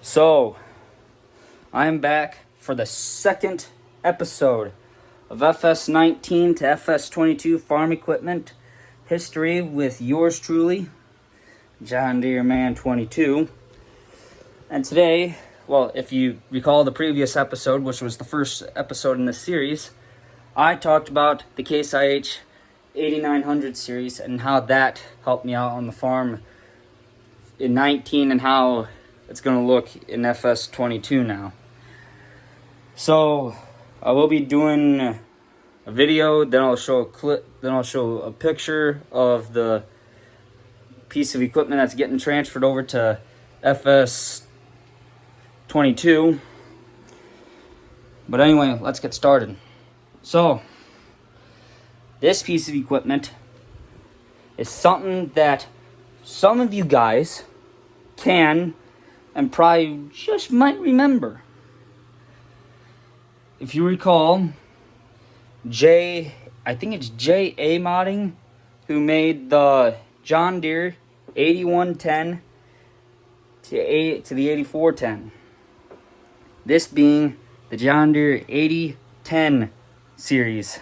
So, I am back for the second episode of FS19 to FS22 farm equipment history with yours truly, John Deere Man 22. And today, well, if you recall the previous episode, which was the first episode in this series, I talked about the Case IH 8900 series and how that helped me out on the farm in 19 and how it's going to look in FS22 now. So I will be doing a video, then I'll show a clip, then I'll show a picture of the piece of equipment that's getting transferred over to FS22. But anyway, let's get started. So this piece of equipment is something that some of you guys can and probably just might remember. If you recall, I think it's J.A. Modding, who made the John Deere 8110 to the 8410. This being the John Deere 8010 series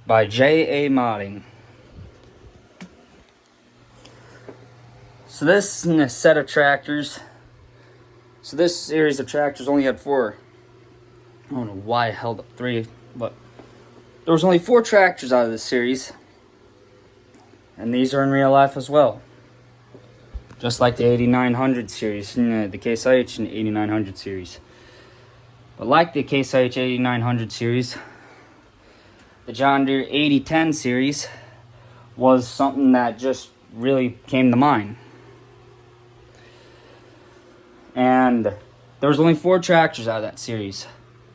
by J.A. Modding. So this set of tractors, so this series of tractors only had four. I don't know why I held up three, but there was only 4 tractors out of this series. And these are in real life as well. Just like the 8900 series, the Case IH and 8900 series. But like the Case IH 8900 series, the John Deere 8010 series was something that just really came to mind. And there was only 4 tractors out of that series.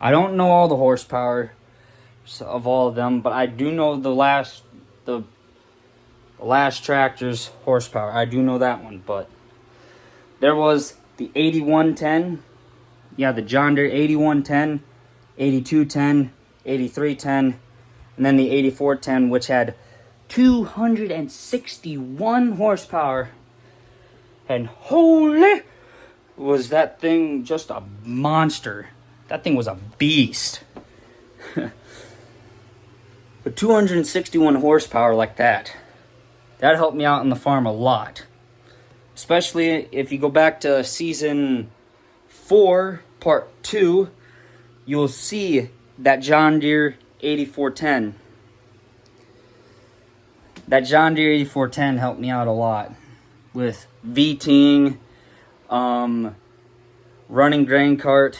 I don't know all the horsepower of all of them, but I do know the last tractor's horsepower. I do know that one, but there was the 8110, the John Deere 8110, 8210, 8310, and then the 8410, which had 261 horsepower. And holy, was that thing just a monster. That thing was a beast. But 261 horsepower like that helped me out on the farm a lot. Especially if you go back to season 4, part 2, you'll see that John Deere 8410. That John Deere 8410 helped me out a lot with VTing, running grain cart,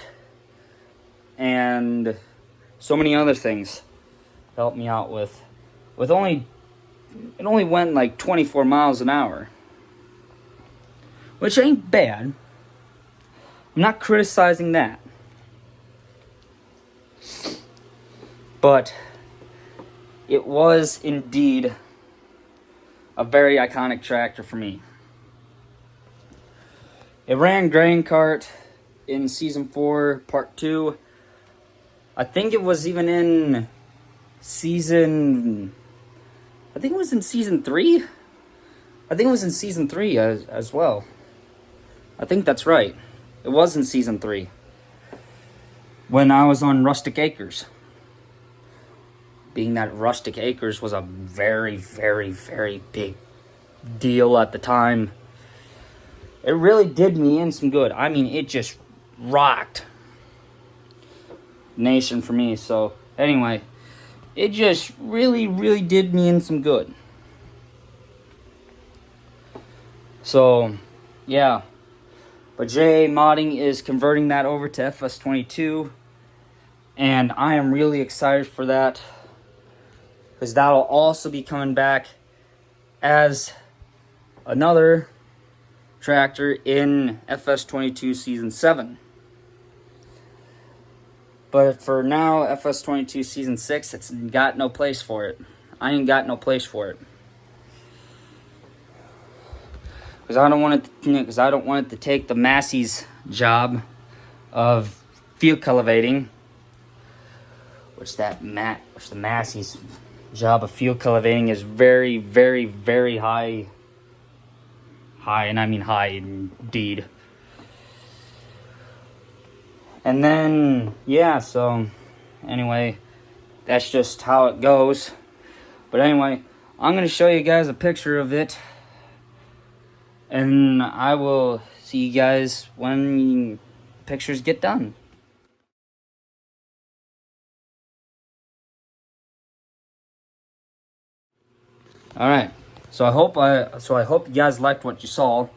and so many other things helped me out with it only went like 24 miles an hour, which ain't bad. I'm not criticizing that, but it was indeed a very iconic tractor for me. It ran grain cart in season 4, part 2. I think it was even in season 3. I think it was in season 3 as well. I think that's right. It was in season 3. When I was on Rustic Acres. Being that Rustic Acres was a very, very, very big deal at the time. It really did me in some good. I mean, it just rocked nation for me. So anyway, it just really, really did me in some good. So yeah, but J.A. Modding is converting that over to FS22, and I am really excited for that, because that'll also be coming back as another tractor in FS22 season 7. But for now, FS22 season 6, it's got no place for it. I ain't got no place for it. Because I don't want it to take the Massey's job of field cultivating, which the Massey's job of field cultivating is very, very, very high, and I mean high indeed. And then, yeah, so anyway, that's just how it goes. But anyway, I'm going to show you guys a picture of it. And I will see you guys when pictures get done. All right. So I hope you guys liked what you saw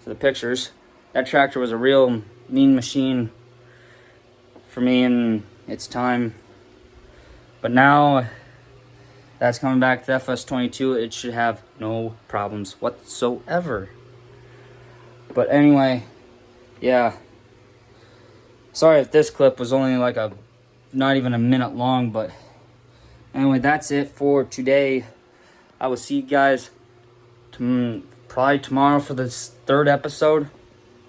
for the pictures. That tractor was a real mean machine for me in its time. But now that's coming back to FS22, it should have no problems whatsoever. But anyway, yeah. Sorry if this clip was only like not even a minute long, but anyway, that's it for today. I will see you guys probably tomorrow for this third episode.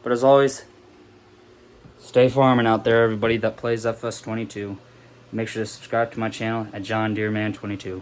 But as always, stay farming out there, everybody that plays FS22. Make sure to subscribe to my channel at John Deere Man 22.